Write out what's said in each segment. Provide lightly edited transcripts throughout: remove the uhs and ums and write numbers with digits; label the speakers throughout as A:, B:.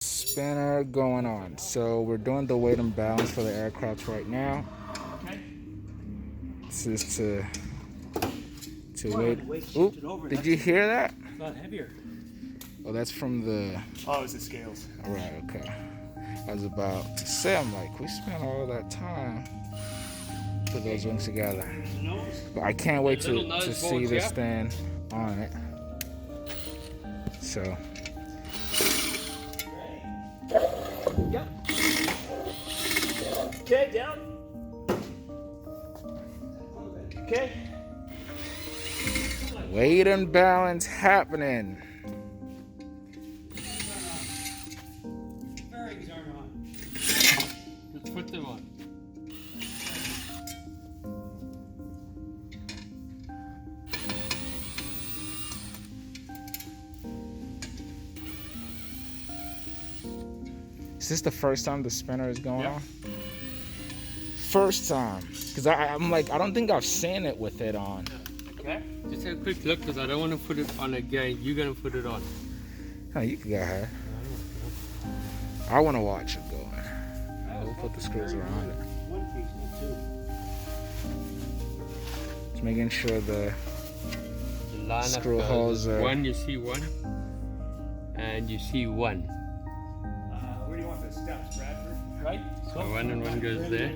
A: Spinner going on. So we're doing the weight and balance for the aircraft right now. This is to weight. Oop, did you hear that?
B: It's not heavier.
A: Oh, that's from the.
B: Oh, it's the scales.
A: All right, okay. I was about to say, I'm like, we spent all that time to put those wings together. But I can't wait to see this thing on it. So.
B: Yep. Okay, down. Okay.
A: Weight and balance happening.
B: Bearings aren't on. Let's put them on.
A: Is this the first time the spinner is going on? First time. Because I'm like, I don't think I've seen it with it on.
B: Okay. Just have a quick look because I don't want to put it on again. You're going to put it on.
A: Oh, you can go ahead. I want to watch it going. We'll put the screws around it.
B: One piece, not two.
A: Just making sure the
B: Line
A: screw
B: up,
A: holes are...
B: One, you see one. And you see one.
C: Where do you want the steps, Bradford?
B: Right? So one and one goes there.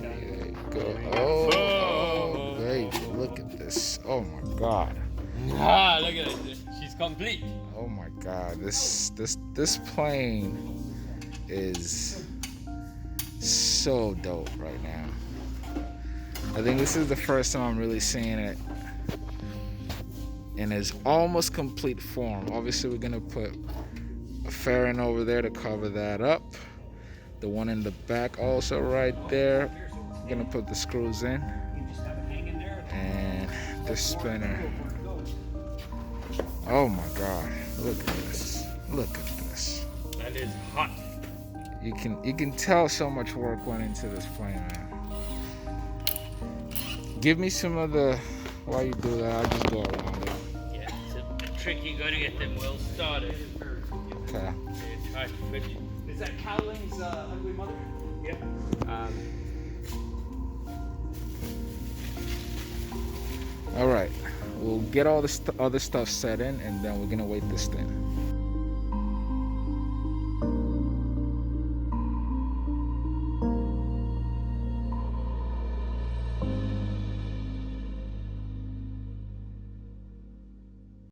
A: There you go. Oh, baby, look at this. Oh my God.
B: Ah, look at it. She's complete.
A: Oh my God. This plane is so dope right now. I think this is the first time I'm really seeing it in its almost complete form. Obviously, we're gonna put a fairing over there to cover that up. The one in the back also right there. We're gonna put the screws in. And the spinner. Oh my God, look at this. Look at this.
B: That is hot.
A: You can tell so much work went into this plane, man. Give me some of the, while you do that, I'll just go around it.
B: Yeah, it's a bit tricky. You gotta get them well started.
A: Okay.
B: Try to fit it.
C: Is that Cowling's ugly mother?
B: Yeah.
A: All right. We'll get all this other stuff set in, and then we're gonna weight this thing.